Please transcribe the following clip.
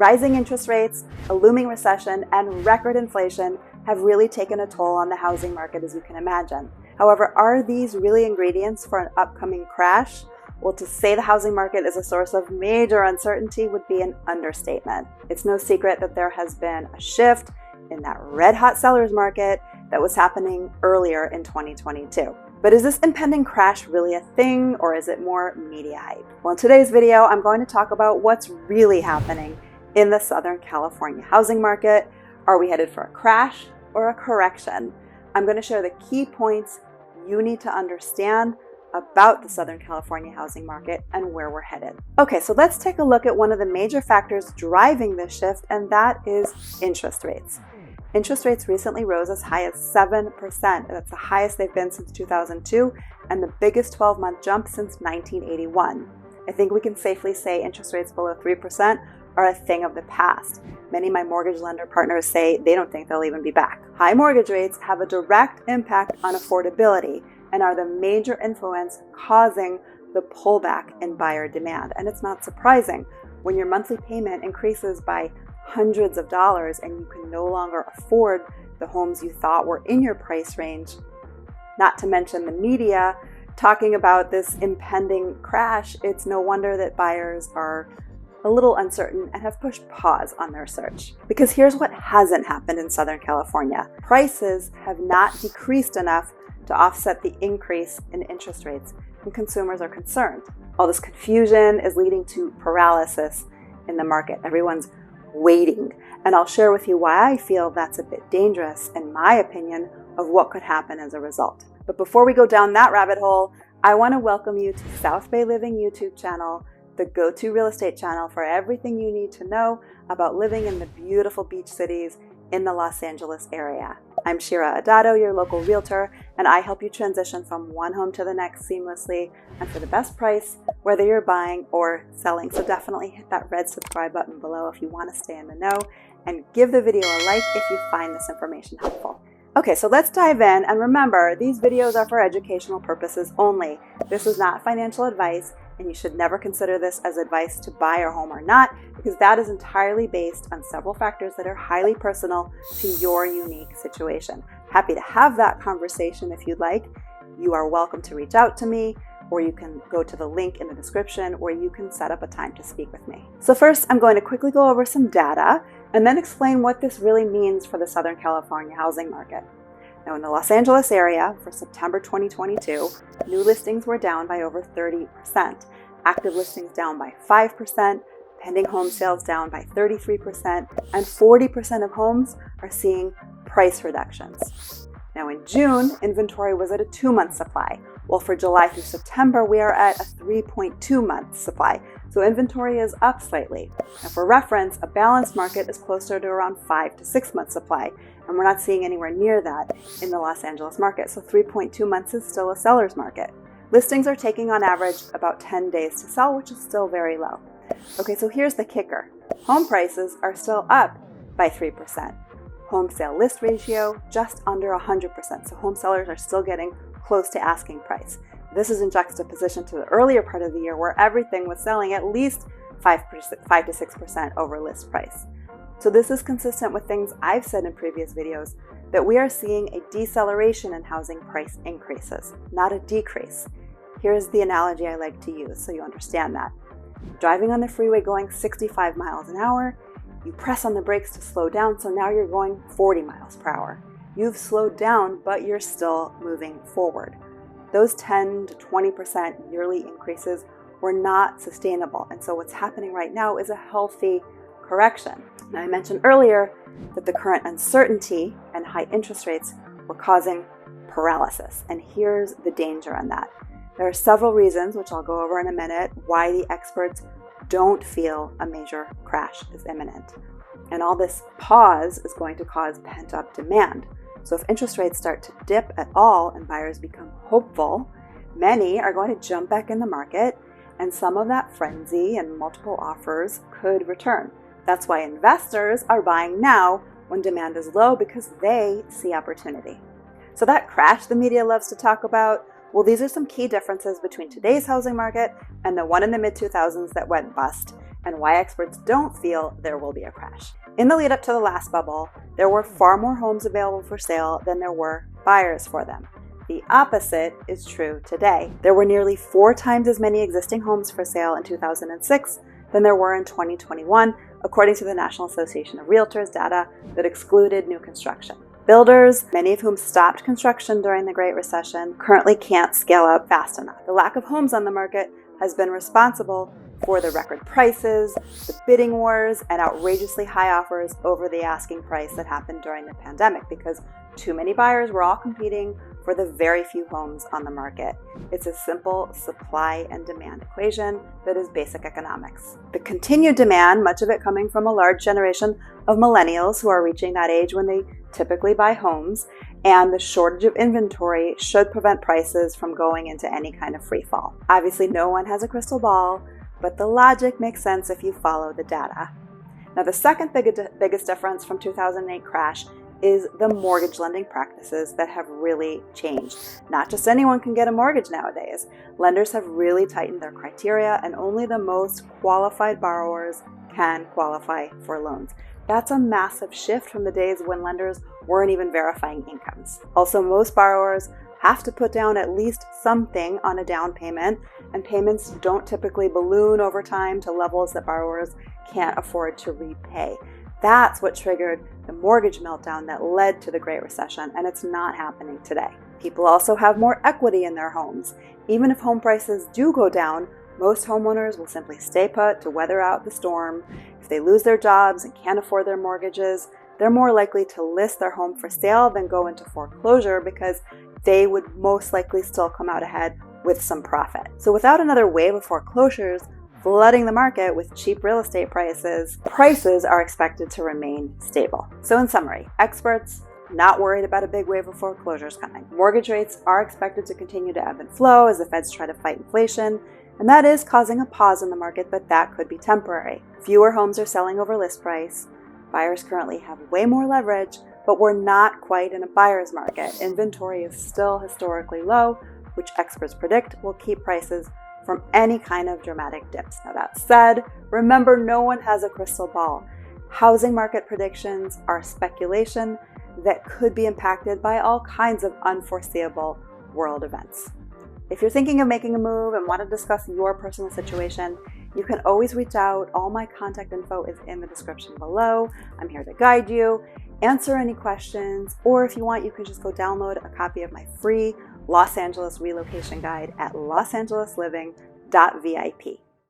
Rising interest rates, a looming recession, and record inflation have really taken a toll on the housing market, as you can imagine. However, are these really ingredients for an upcoming crash? Well, to say the housing market is a source of major uncertainty would be an understatement. It's no secret that there has been a shift in that red-hot seller's market that was happening earlier in 2022. But is this impending crash really a thing, or is it more media hype? Well, in today's video, I'm going to talk about what's really happening in the Southern California housing market. Are we headed for a crash or a correction? I'm going to share the key points you need to understand about the Southern California housing market and where we're headed. Okay, so let's take a look at one of the major factors driving this shift, and that is interest rates. Interest rates recently rose as high as 7%. That's the highest they've been since 2002 and the biggest 12-month jump since 1981. I think we can safely say interest rates below 3% are a thing of the past. Many of my mortgage lender partners say they don't think they'll even be back. High mortgage rates have a direct impact on affordability and are the major influence causing the pullback in buyer demand. And it's not surprising when your monthly payment increases by hundreds of dollars and you can no longer afford the homes you thought were in your price range. Not to mention the media talking about this impending crash, it's no wonder that buyers are a little uncertain and have pushed pause on their search. Because here's what hasn't happened in Southern California. Prices have not decreased enough to offset the increase in interest rates, and consumers are concerned. All this confusion is leading to paralysis in the market. Everyone's waiting, and I'll share with you why I feel that's a bit dangerous, in my opinion, of what could happen as a result. But before we go down that rabbit hole, I want to welcome you to South Bay Living YouTube channel, the go-to real estate channel for everything you need to know about living in the beautiful beach cities in the Los Angeles area. I'm Shira Adatto, your local realtor, and I help you transition from one home to the next seamlessly and for the best price, whether you're buying or selling. So definitely hit that red subscribe button below if you want to stay in the know, and give the video a like if you find this information helpful. Okay, so let's dive in, and remember, these videos are for educational purposes only. This is not financial advice, and you should never consider this as advice to buy a home or not, because that is entirely based on several factors that are highly personal to your unique situation. Happy to have that conversation if you'd like. You are welcome to reach out to me, or you can go to the link in the description where you can set up a time to speak with me. So first, I'm going to quickly go over some data and then explain what this really means for the Southern California housing market. Now, in the Los Angeles area for September 2022, new listings were down by over 30%, active listings down by 5%, pending home sales down by 33%, and 40% of homes are seeing price reductions. Now, in June, inventory was at a 2-month supply. Well, for July through September, we are at a 3.2-month supply. So inventory is up slightly. Now, for reference, a balanced market is closer to around 5 to 6 month supply, and we're not seeing anywhere near that in the Los Angeles market. So 3.2 months is still a seller's market. Listings are taking on average about 10 days to sell, which is still very low. Okay, so here's the kicker. Home prices are still up by 3%. Home sale list ratio just under 100%. So home sellers are still getting close to asking price. This is in juxtaposition to the earlier part of the year where everything was selling at least 5 to 6% over list price. So this is consistent with things I've said in previous videos, that we are seeing a deceleration in housing price increases, not a decrease. Here's the analogy I like to use so you understand that. Driving on the freeway going 65 miles an hour, you press on the brakes to slow down, so now you're going 40 miles per hour. You've slowed down, but you're still moving forward. Those 10 to 20% yearly increases were not sustainable. And so what's happening right now is a healthy correction. Now, I mentioned earlier that the current uncertainty and high interest rates were causing paralysis. And here's the danger in that. There are several reasons, which I'll go over in a minute, why the experts don't feel a major crash is imminent. And all this pause is going to cause pent-up demand. So if interest rates start to dip at all and buyers become hopeful, many are going to jump back in the market, and some of that frenzy and multiple offers could return. That's why investors are buying now when demand is low, because they see opportunity. So that crash the media loves to talk about, well, these are some key differences between today's housing market and the one in the mid-2000s that went bust. and why experts don't feel there will be a crash. In the lead up to the last bubble, there were far more homes available for sale than there were buyers for them. The opposite is true today. There were nearly 4 times as many existing homes for sale in 2006 than there were in 2021, according to the National Association of Realtors data that excluded new construction. Builders, many of whom stopped construction during the Great Recession, currently can't scale up fast enough. The lack of homes on the market has been responsible for the record prices, the bidding wars, and outrageously high offers over the asking price that happened during the pandemic because too many buyers were all competing for the very few homes on the market. It's a simple supply and demand equation that is basic economics. The continued demand, much of it coming from a large generation of millennials who are reaching that age when they typically buy homes, and the shortage of inventory should prevent prices from going into any kind of free fall. Obviously, no one has a crystal ball, but the logic makes sense if you follow the data. Now, the second biggest difference from 2008 crash is the mortgage lending practices that have really changed. Not just anyone can get a mortgage nowadays. Lenders have really tightened their criteria, and only the most qualified borrowers can qualify for loans. That's a massive shift from the days when lenders weren't even verifying incomes. Also, most borrowers have to put down at least something on a down payment, and payments don't typically balloon over time to levels that borrowers can't afford to repay. That's what triggered the mortgage meltdown that led to the Great Recession, and it's not happening today. People also have more equity in their homes. Even if home prices do go down, most homeowners will simply stay put to weather out the storm. If they lose their jobs and can't afford their mortgages, they're more likely to list their home for sale than go into foreclosure because they would most likely still come out ahead with some profit. So without another wave of foreclosures flooding the market with cheap real estate prices are expected to remain stable. So in summary, experts not worried about a big wave of foreclosures coming. Mortgage rates are expected to continue to ebb and flow as the feds try to fight inflation, and that is causing a pause in the market, but that could be temporary. Fewer homes are selling over list price. Buyers currently have way more leverage, but we're not quite in a buyer's market. Inventory is still historically low, which experts predict will keep prices from any kind of dramatic dips. Now that said, remember, no one has a crystal ball. Housing market predictions are speculation that could be impacted by all kinds of unforeseeable world events. If you're thinking of making a move and want to discuss your personal situation, you can always reach out. All my contact info is in the description below. I'm here to guide you, answer any questions, or if you want, you can just go download a copy of my free Los Angeles relocation guide at losangelesliving.vip.